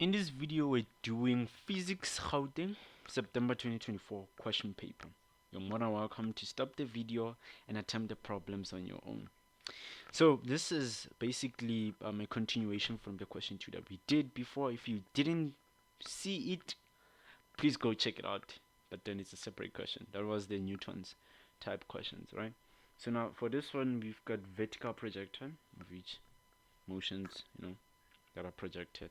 In this video, we're doing Physics Gauteng, September 2024 question paper. You're more than welcome to stop the video and attempt the problems on your own. So this is basically a continuation from the question 2 that we did before. If you didn't see it, please go check it out. But then it's a separate question. That was the Newton's type questions, right? So now for this one, we've got vertical projectile, of which motions, that are projected.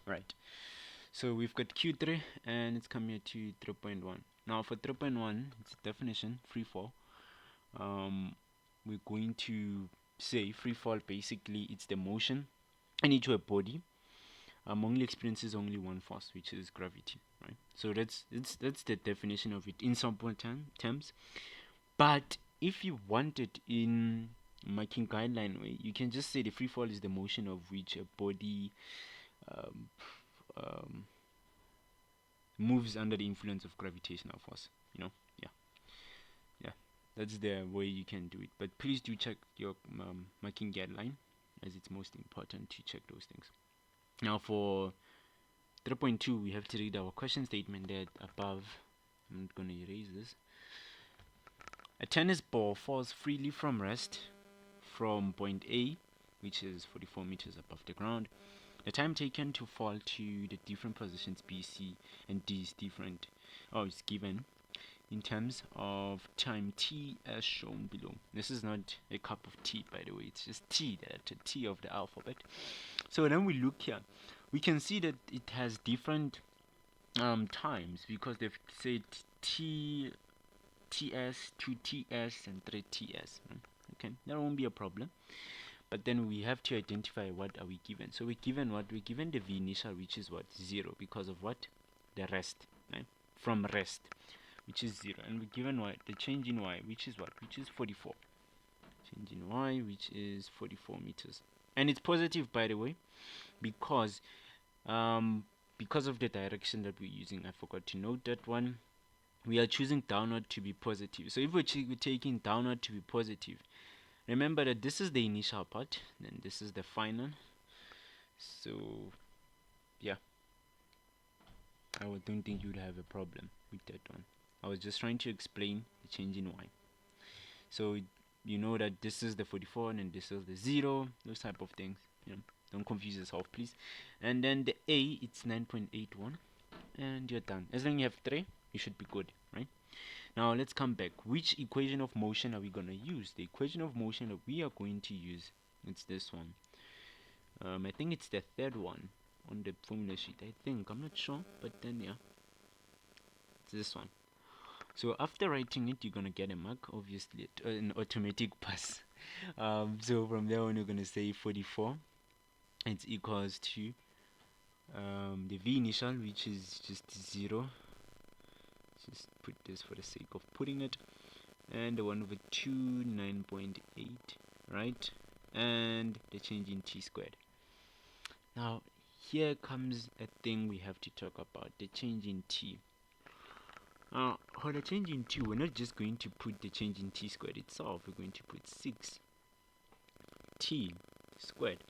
Right, so we've got Q3 and it's coming here to 3.1. Now for 3.1, it's definition free fall. We're going to say free fall basically it's the motion into a body only experiences only one force, which is gravity, right? So that's the definition of it in simple terms. But if you want it in marking guideline way, you can just say the free fall is the motion of which a body moves under the influence of gravitational force. Yeah, that's the way you can do it. But please do check your marking guideline, as it's most important to check those things. Now for 3.2, we have to read our question statement there above. I'm not going to erase this. A tennis ball falls freely from rest from point A, which is 44 meters above the ground. The time taken to fall to the different positions B, C, and D is different, or is given in terms of time t as shown below. This is not a cup of tea, by the way, it's just T, the T of the alphabet. So then we look here, we can see that it has different times, because they've said T, TS, 2TS, and 3TS. Okay, that won't be a problem. But then we have to identify what are we given. So we're given what? We're given the V initial, which is what? 0, because of what? The rest, right? From rest, which is 0. And we're given what? The change in Y, which is what? Which is 44. Change in Y, which is 44 meters. And it's positive, by the way, because of the direction that we're using. I forgot to note that one. We are choosing downward to be positive. So if we're taking downward to be positive, remember that this is the initial part, then this is the final. So yeah, I don't think you'd have a problem with that one. I was just trying to explain the change in Y. So you know that this is the 44 and this is the 0, those type of things. Don't confuse yourself, please. And then the A, it's 9.81, and you're done. As long as you have 3, you should be good, right? Now let's come back. Which equation of motion are we going to use? The equation of motion that we are going to use, it's this one. I think it's the third one on the formula sheet. I'm not sure, but then yeah, it's this one. So after writing it, you're going to get a mark, obviously, an automatic pass. So from there on, you're going to say 44. It's equals to the V initial, which is just 0. Just put this for the sake of putting it, and the 1 over 2, 9.8, right? And the change in T squared. Now here comes a thing we have to talk about, the change in T. For the change in T, we're not just going to put the change in T squared itself, we're going to put 6 T squared.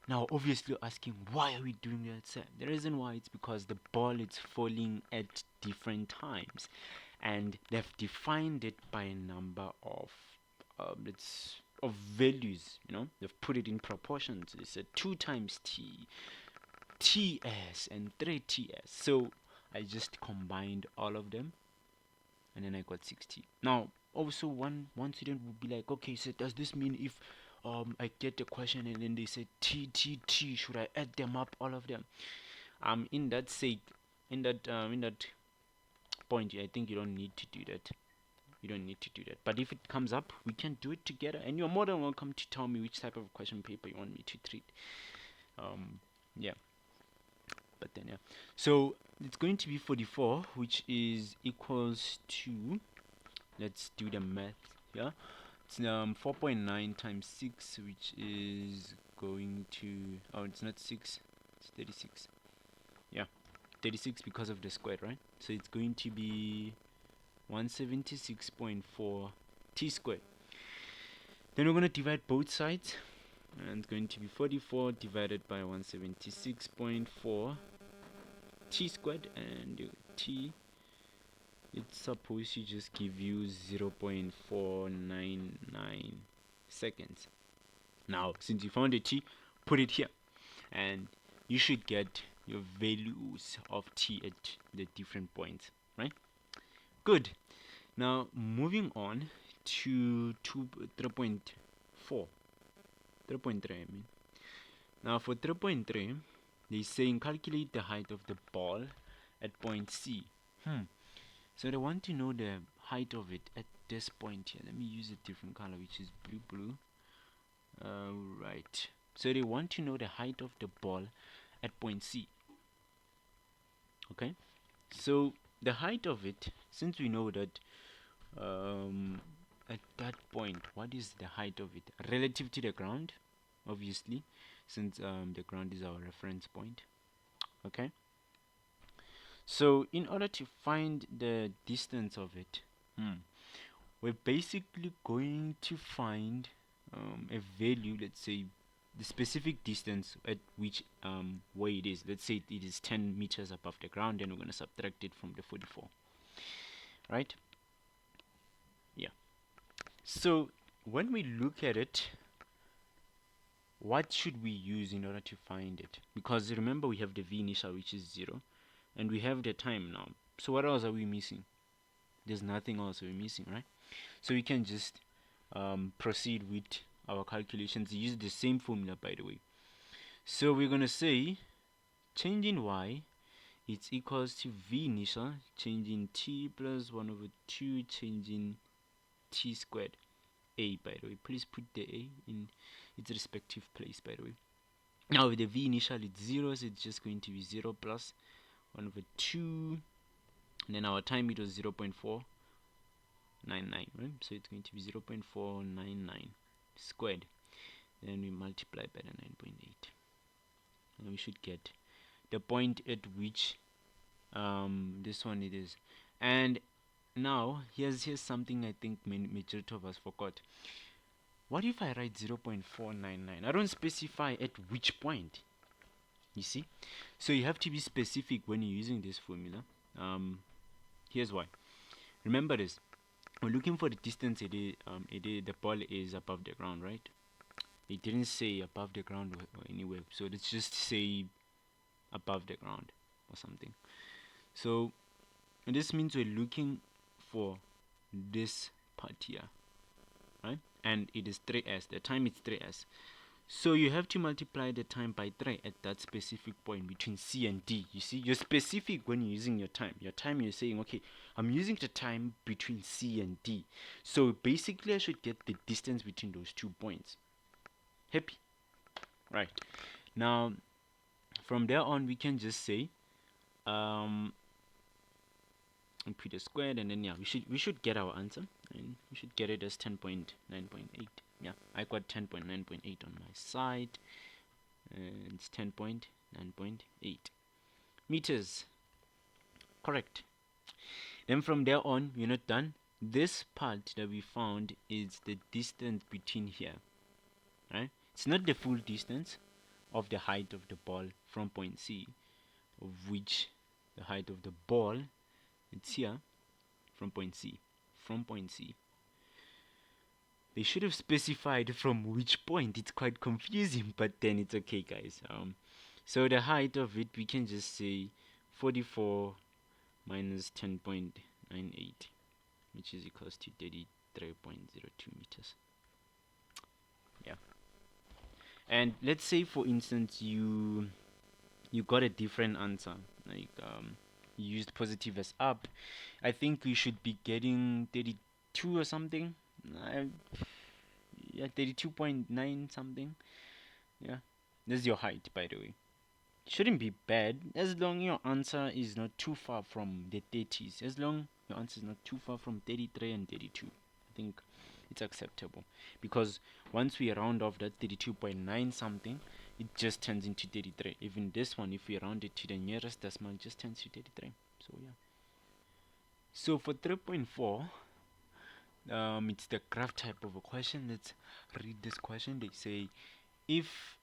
Now obviously you're asking, why are we doing that, sir? The reason why it's because the ball is falling at different times, and they've defined it by a number of values. They've put it in proportions. They said 2 times T, TS, and 3TS. So I just combined all of them, and then I got 6T. Now also one student would be like, okay, so does this mean if I get the question and then they say T, should I add them up, all of them? In that point, I think you don't need to do that. But if it comes up, we can do it together, and you're more than welcome to tell me which type of question paper you want me to treat. Yeah. But then yeah. So it's going to be 44, which is equals to, let's do the math. Yeah. It's 4.9 times 6, which is going to, it's not 6, it's 36. Yeah, 36 because of the square, right? So it's going to be 176.4 T squared. Then we're going to divide both sides and it's going to be 44 divided by 176.4 t squared, and your t, it's supposed to just give you 0.499 seconds. Now since you found a t, put it here and you should get your values of t at the different points, right? Good. Now moving on to 3.4, 3.3 I mean. Now for 3.3, they're saying calculate the height of the ball at point C. So they want to know the height of it at this point here. Let me use a different color, which is blue. Right. So they want to know the height of the ball at point C. Okay. So the height of it, since we know that at that point, what is the height of it relative to the ground? Obviously, since the ground is our reference point. Okay. So in order to find the distance of it, we're basically going to find a value, let's say the specific distance at which where it is. Let's say it is 10 meters above the ground, and we're going to subtract it from the 44, right? Yeah. So when we look at it, what should we use in order to find it? Because remember, we have the v initial, which is 0, and we have the time now. So what else are we missing? There's nothing else we're missing, right? So we can just proceed with our calculations. Use the same formula, by the way. So we're gonna say changing y, it's equals to v initial changing t plus 1 over 2 changing t squared a, by the way. Please put the a in its respective place, by the way. Now with the v initial, it's 0, so it's just going to be 0 plus 1 over 2, and then our time, it was 0.499, right? So it's going to be 0.499 squared. Then we multiply by the 9.8, and we should get the point at which this one it is. And now here's something I think majority of us forgot. What if I write 0.499? I don't specify at which point, you see. So you have to be specific when you're using this formula. Here's why. Remember this, we're looking for the distance the ball is above the ground, right? It didn't say above the ground or anywhere, so let's just say above the ground or something. So this means we're looking for this part here, right? And it is 3s, the time is 3s. So you have to multiply the time by 3 at that specific point between C and D. You see, you're specific when you're using your time. Your time, you're saying, okay, I'm using the time between C and D. So basically I should get the distance between those 2 points. Happy? Right. Now from there on, we can just say put a squared, and then yeah, we should get our answer, and we should get it as 10.9.8. Yeah, I got 10.9.8 on my side, and it's 10.9.8 meters. Correct. Then from there on, we're not done. This part that we found is the distance between here, right? It's not the full distance of the height of the ball from point C, of which the height of the ball, it's here from point C. They should have specified from which point. It's quite confusing, but then it's okay, guys. So the height of it, we can just say 44 minus 10.98, which is equals to 33.02 meters. Yeah. And let's say, for instance, you got a different answer, like you used positive as up. I think we should be getting 32 or something. Yeah, 32.9 something. Yeah, this is your height, by the way. Shouldn't be bad as long your answer is not too far from the 30s. As long your answer is not too far from 33 and 32, I think it's acceptable. Because once we round off that 32.9 something, it just turns into 33. Even this one, if we round it to the nearest decimal, it just turns to 33. So yeah. So for 3.4, it's the graph type of a question. Let's read this question. They say If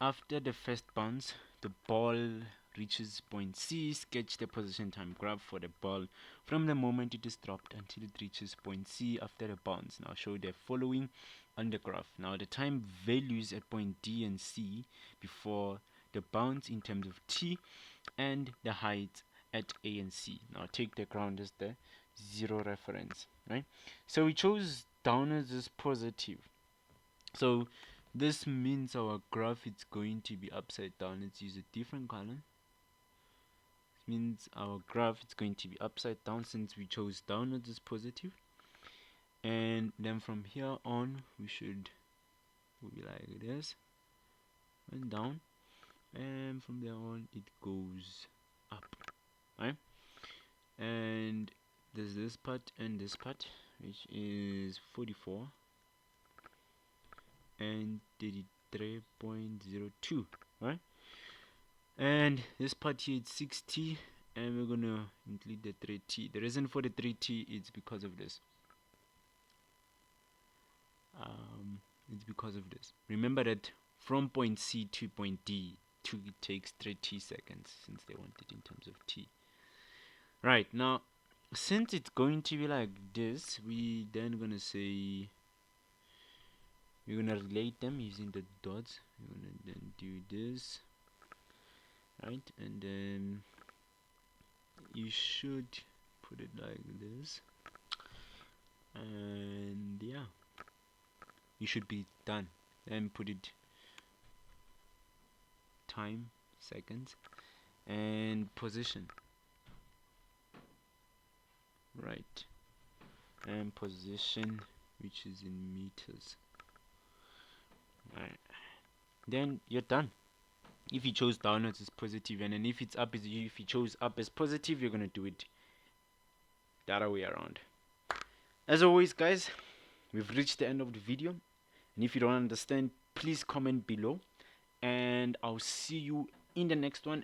after the first bounce the ball reaches point C, sketch the position time graph for the ball from the moment it is dropped until it reaches point C after the bounce. Now show the following on the graph. Now the time values at point D and C before the bounce in terms of T, and the height at A and C. Now take the ground as the zero reference, right? So we chose downwards as positive. So this means our graph is going to be upside down. Let's use a different color. This means our graph is going to be upside down since we chose downwards as positive. And then from here on we should be like this, and down, and from there on it goes up, right? And there's this part and this part, which is 44 and 33.02, right? And this part here is 60, and we're gonna include the 3t. The reason for the 3t is because of this. It's because of this. Remember that from point C to point D, it takes 3t seconds, since they want it in terms of t. Right, now since it's going to be like this, we then gonna say we're gonna relate them using the dots. We're gonna then do this, right? And then you should put it like this, and yeah, you should be done. Then put it time, seconds, and position, right? And position, which is in meters. Right, then you're done. If you chose downwards as positive, and then if it's up, if you chose up as positive, you're gonna do it the other way around. As always, guys, we've reached the end of the video, and if you don't understand, please comment below, and I'll see you in the next one.